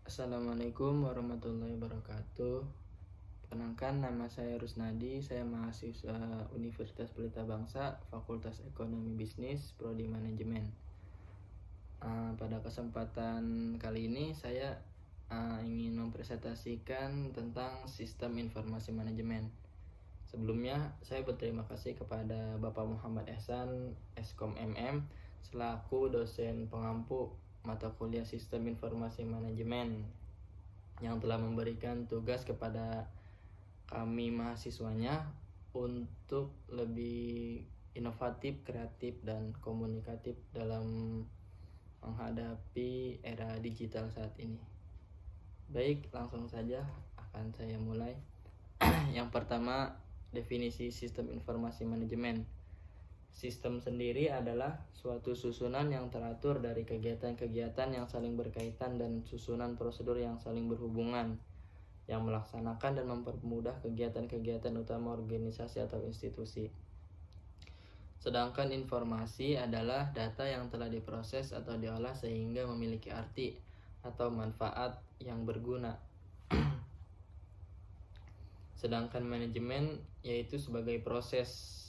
Assalamualaikum warahmatullahi wabarakatuh. Perkenalkan, nama saya Rusnadi. Saya mahasiswa Universitas Pelita Bangsa, Fakultas Ekonomi Bisnis, Prodi Manajemen. Pada kesempatan kali ini saya ingin mempresentasikan tentang sistem informasi manajemen. Sebelumnya, saya berterima kasih kepada Bapak Muhammad Ehsan, Eskom MM, selaku dosen pengampu mata kuliah Sistem Informasi Manajemen yang telah memberikan tugas kepada kami mahasiswanya untuk lebih inovatif, kreatif, dan komunikatif dalam menghadapi era digital saat ini. Baik, langsung saja akan saya mulai. Yang pertama, definisi sistem informasi manajemen. Sistem sendiri adalah suatu susunan yang teratur dari kegiatan-kegiatan yang saling berkaitan dan susunan prosedur yang saling berhubungan, yang melaksanakan dan mempermudah kegiatan-kegiatan utama organisasi atau institusi. Sedangkan informasi adalah data yang telah diproses atau diolah sehingga memiliki arti atau manfaat yang berguna. Sedangkan manajemen yaitu sebagai proses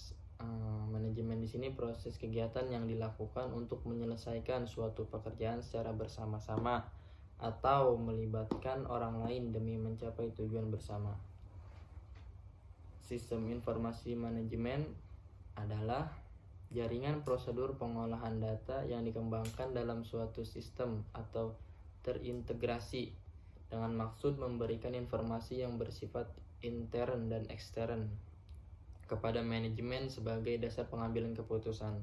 manajemen di sini proses kegiatan yang dilakukan untuk menyelesaikan suatu pekerjaan secara bersama-sama atau melibatkan orang lain demi mencapai tujuan bersama. Sistem informasi manajemen adalah jaringan prosedur pengolahan data yang dikembangkan dalam suatu sistem atau terintegrasi dengan maksud memberikan informasi yang bersifat intern dan ekstern kepada manajemen sebagai dasar pengambilan keputusan.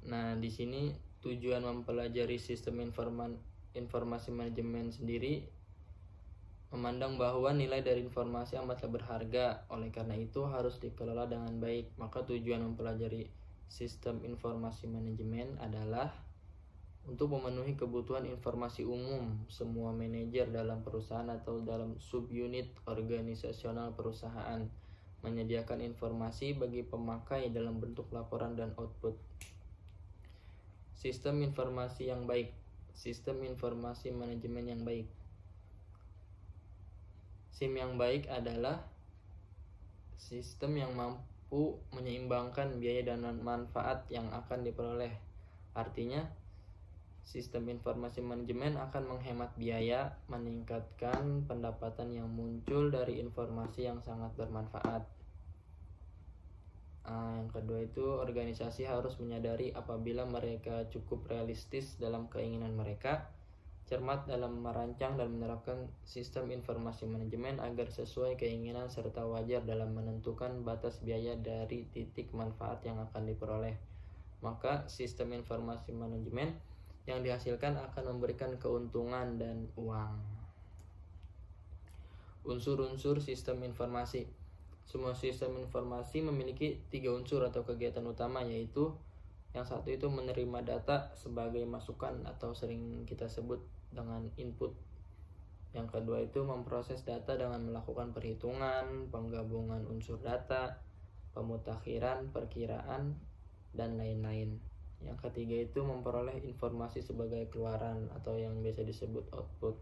Nah, di sini tujuan mempelajari sistem informasi manajemen sendiri memandang bahwa nilai dari informasi amatlah berharga, oleh karena itu harus dikelola dengan baik. Maka tujuan mempelajari sistem informasi manajemen adalah untuk memenuhi kebutuhan informasi umum semua manajer dalam perusahaan atau dalam subunit organisasional perusahaan, menyediakan informasi bagi pemakai dalam bentuk laporan dan output. Sistem informasi yang baik. Sistem informasi manajemen yang baik. SIM yang baik adalah sistem yang mampu menyeimbangkan biaya dan manfaat yang akan diperoleh. Artinya, sistem informasi manajemen akan menghemat biaya, meningkatkan pendapatan yang muncul dari informasi yang sangat bermanfaat. Yang kedua itu, organisasi harus menyadari apabila mereka cukup realistis dalam keinginan mereka, cermat dalam merancang dan menerapkan sistem informasi manajemen agar sesuai keinginan serta wajar dalam menentukan batas biaya dari titik manfaat yang akan diperoleh. Maka sistem informasi manajemen yang dihasilkan akan memberikan keuntungan dan uang. Unsur-unsur sistem informasi. Semua sistem informasi memiliki 3 unsur atau kegiatan utama, yaitu yang satu itu menerima data sebagai masukan atau sering kita sebut dengan input. Yang kedua itu memproses data dengan melakukan perhitungan, penggabungan unsur data, pemutakhiran, perkiraan, dan lain-lain. Yang ketiga itu memperoleh informasi sebagai keluaran atau yang biasa disebut output.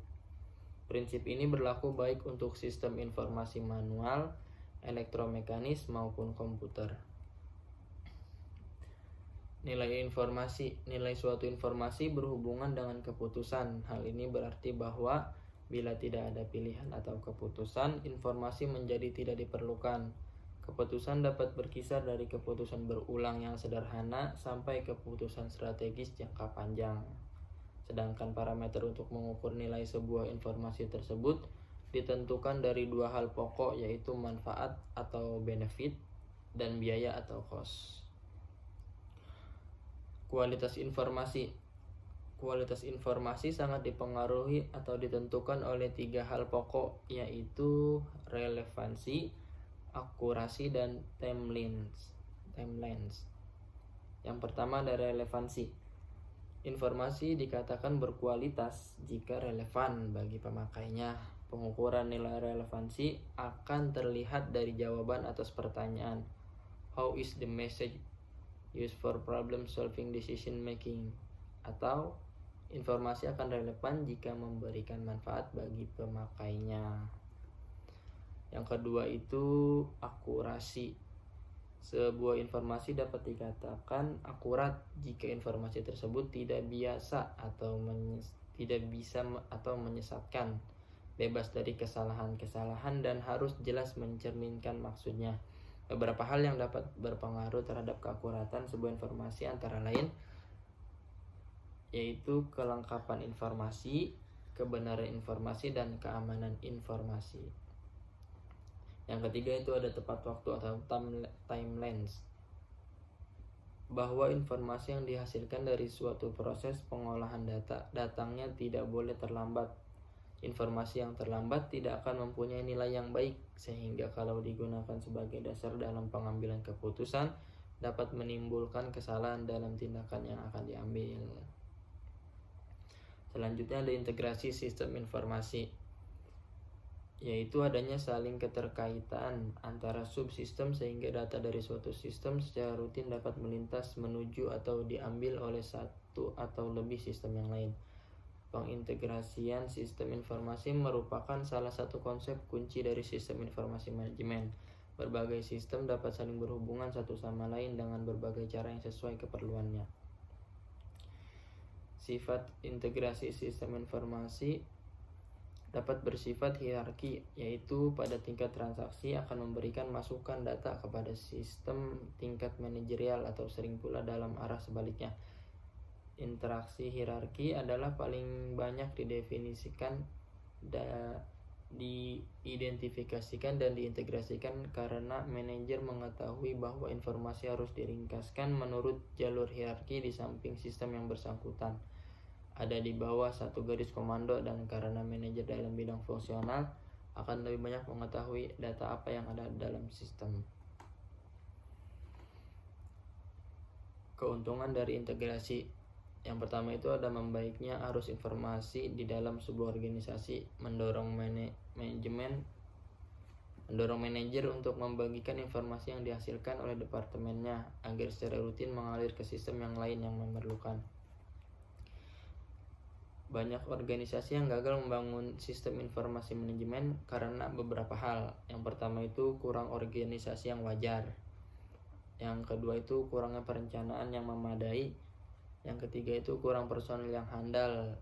Prinsip ini berlaku baik untuk sistem informasi manual, elektromekanis maupun komputer. Nilai informasi. Nilai suatu informasi berhubungan dengan keputusan. Hal ini berarti bahwa bila tidak ada pilihan atau keputusan, informasi menjadi tidak diperlukan. Keputusan dapat berkisar dari keputusan berulang yang sederhana sampai keputusan strategis jangka panjang. Sedangkan parameter untuk mengukur nilai sebuah informasi tersebut ditentukan dari 2 hal pokok, yaitu manfaat atau benefit dan biaya atau cost. Kualitas informasi. Kualitas informasi sangat dipengaruhi atau ditentukan oleh 3 hal pokok, yaitu relevansi, akurasi, dan timelines. Yang pertama ada relevansi. Informasi dikatakan berkualitas jika relevan bagi pemakainya. Pengukuran nilai relevansi akan terlihat dari jawaban atas pertanyaan, how is the message used for problem solving decision making, atau Informasi akan relevan jika memberikan manfaat bagi pemakainya. Yang kedua itu akurasi. Sebuah informasi dapat dikatakan akurat jika informasi tersebut tidak biasa atau tidak bisa atau menyesatkan, bebas dari kesalahan-kesalahan, dan harus jelas mencerminkan maksudnya. Beberapa hal yang dapat berpengaruh terhadap keakuratan sebuah informasi antara lain yaitu kelengkapan informasi, kebenaran informasi, dan keamanan informasi. Yang ketiga itu ada tepat waktu atau timelines, bahwa informasi yang dihasilkan dari suatu proses pengolahan data datangnya tidak boleh terlambat. Informasi yang terlambat tidak akan mempunyai nilai yang baik, sehingga kalau digunakan sebagai dasar dalam pengambilan keputusan dapat menimbulkan kesalahan dalam tindakan yang akan diambil. Selanjutnya ada integrasi sistem informasi, yaitu adanya saling keterkaitan antara subsistem sehingga data dari suatu sistem secara rutin dapat melintas menuju atau diambil oleh satu atau lebih sistem yang lain. Pengintegrasian sistem informasi merupakan salah satu konsep kunci dari sistem informasi manajemen. Berbagai sistem dapat saling berhubungan satu sama lain dengan berbagai cara yang sesuai keperluannya. Sifat integrasi sistem informasi dapat bersifat hierarki, yaitu pada tingkat transaksi akan memberikan masukan data kepada sistem tingkat manajerial atau sering pula dalam arah sebaliknya. Interaksi hierarki adalah paling banyak didefinisikan, diidentifikasikan dan diintegrasikan karena manajer mengetahui bahwa informasi harus diringkaskan menurut jalur hierarki di samping sistem yang bersangkutan ada di bawah satu garis komando, dan karena manajer dalam bidang fungsional akan lebih banyak mengetahui data apa yang ada dalam sistem. Keuntungan dari integrasi. Yang pertama itu ada membaiknya arus informasi di dalam sebuah organisasi, mendorong manajer untuk membagikan informasi yang dihasilkan oleh departemennya agar secara rutin mengalir ke sistem yang lain yang memerlukan. Banyak organisasi yang gagal membangun sistem informasi manajemen karena beberapa hal. Yang pertama itu kurang organisasi yang wajar. Yang kedua itu kurangnya perencanaan yang memadai. Yang ketiga itu kurang personil yang handal.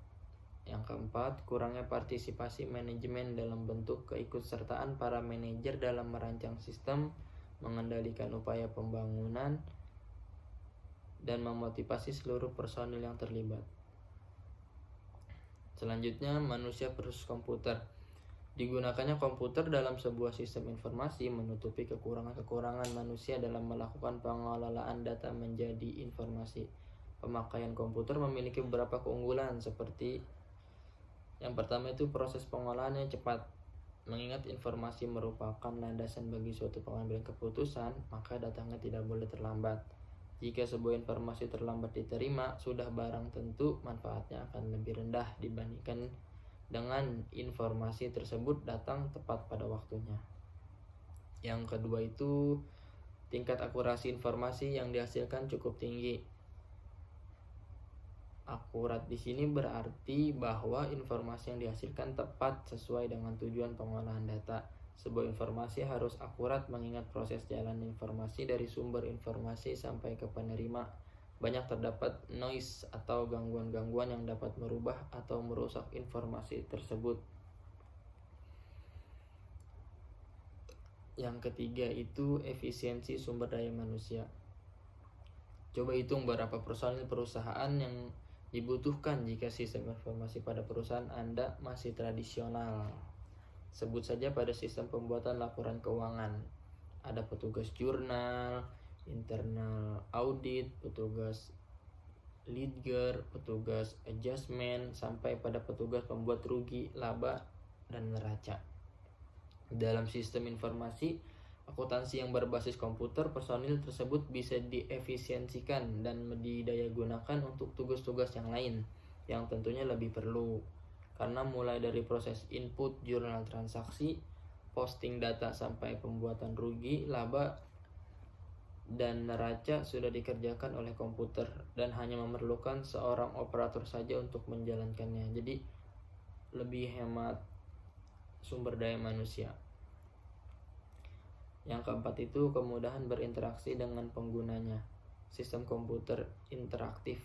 Yang keempat, kurangnya partisipasi manajemen dalam bentuk keikutsertaan para manajer dalam merancang sistem, mengendalikan upaya pembangunan, dan memotivasi seluruh personil yang terlibat. Selanjutnya, manusia versus komputer. Digunakannya komputer dalam sebuah sistem informasi menutupi kekurangan-kekurangan manusia dalam melakukan pengelolaan data menjadi informasi. Pemakaian komputer memiliki beberapa keunggulan, seperti yang pertama itu proses pengolahannya cepat. Mengingat informasi merupakan landasan bagi suatu pengambilan keputusan, maka datangnya tidak boleh terlambat. Jika sebuah informasi terlambat diterima, sudah barang tentu manfaatnya akan lebih rendah dibandingkan dengan informasi tersebut datang tepat pada waktunya. Yang kedua itu tingkat akurasi informasi yang dihasilkan cukup tinggi. Akurat di sini berarti bahwa informasi yang dihasilkan tepat sesuai dengan tujuan pengolahan data. Sebuah informasi harus akurat mengingat proses jalan informasi dari sumber informasi sampai ke penerima. Banyak terdapat noise atau gangguan-gangguan yang dapat merubah atau merusak informasi tersebut. Yang ketiga itu efisiensi sumber daya manusia. Coba hitung berapa personil perusahaan yang dibutuhkan jika sistem informasi pada perusahaan Anda masih tradisional. Sebut saja pada sistem pembuatan laporan keuangan. Ada petugas jurnal, internal audit, petugas ledger, petugas adjustment, sampai pada petugas pembuat rugi, laba, dan neraca. Dalam sistem informasi akuntansi yang berbasis komputer, personil tersebut bisa diefisiensikan dan didayagunakan untuk tugas-tugas yang lain yang tentunya lebih perlu. Karena mulai dari proses input jurnal transaksi, posting data sampai pembuatan rugi, laba, dan neraca sudah dikerjakan oleh komputer dan hanya memerlukan seorang operator saja untuk menjalankannya. Jadi lebih hemat sumber daya manusia. Yang keempat itu kemudahan berinteraksi dengan penggunanya. Sistem komputer interaktif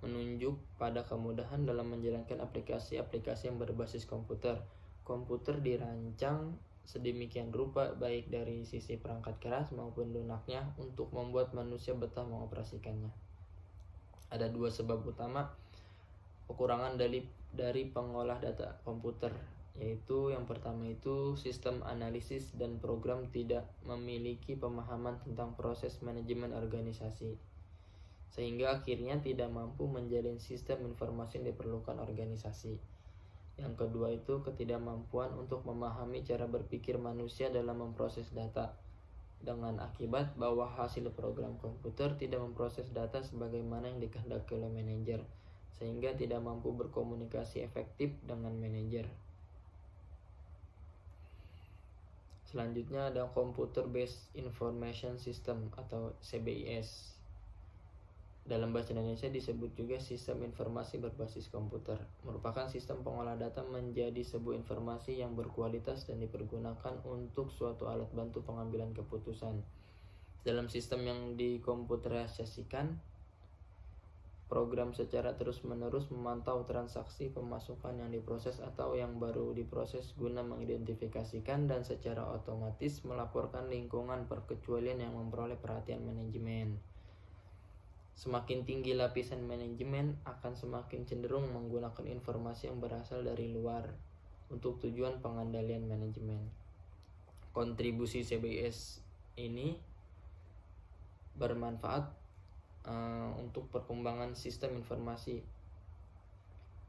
menunjuk pada kemudahan dalam menjalankan aplikasi-aplikasi yang berbasis komputer. Komputer dirancang sedemikian rupa baik dari sisi perangkat keras maupun lunaknya untuk membuat manusia betah mengoperasikannya. Ada dua sebab utama kekurangan dari pengolah data komputer, yaitu yang pertama itu sistem analisis dan program tidak memiliki pemahaman tentang proses manajemen organisasi, sehingga akhirnya tidak mampu menjalin sistem informasi yang diperlukan organisasi. Yang kedua itu ketidakmampuan untuk memahami cara berpikir manusia dalam memproses data, dengan akibat bahwa hasil program komputer tidak memproses data sebagaimana yang dikehendaki oleh manajer, sehingga tidak mampu berkomunikasi efektif dengan manajer. Selanjutnya ada Computer Based Information System atau CBIS. Dalam bahasa Indonesia disebut juga sistem informasi berbasis komputer. Merupakan sistem pengolah data menjadi sebuah informasi yang berkualitas dan dipergunakan untuk suatu alat bantu pengambilan keputusan. Dalam sistem yang dikomputerisasikan, program secara terus-menerus memantau transaksi pemasukan yang diproses atau yang baru diproses guna mengidentifikasikan dan secara otomatis melaporkan lingkungan perkecualian yang memperoleh perhatian manajemen. Semakin tinggi lapisan manajemen akan semakin cenderung menggunakan informasi yang berasal dari luar untuk tujuan pengendalian manajemen. Kontribusi CBIS ini bermanfaat untuk perkembangan sistem informasi.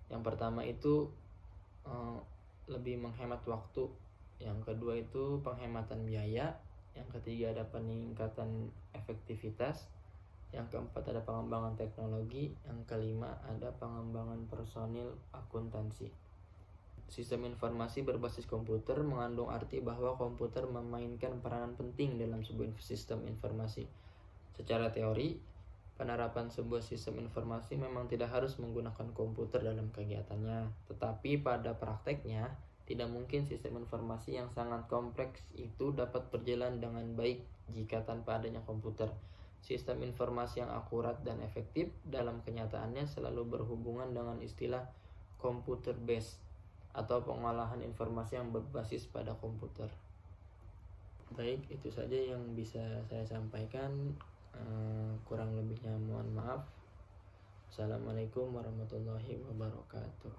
Yang pertama itu lebih menghemat waktu. Yang kedua itu penghematan biaya. Yang ketiga ada peningkatan efektivitas. Yang keempat ada pengembangan teknologi. Yang kelima ada pengembangan personil akuntansi. Sistem informasi berbasis komputer mengandung arti bahwa komputer memainkan peranan penting dalam sebuah sistem informasi. Secara teori, penerapan sebuah sistem informasi memang tidak harus menggunakan komputer dalam kegiatannya, tetapi pada prakteknya tidak mungkin sistem informasi yang sangat kompleks itu dapat berjalan dengan baik jika tanpa adanya komputer. Sistem informasi yang akurat dan efektif dalam kenyataannya selalu berhubungan dengan istilah computer based atau pengolahan informasi yang berbasis pada komputer. Baik, itu saja yang bisa saya sampaikan. Kurang lebihnya mohon maaf. Assalamualaikum warahmatullahi wabarakatuh.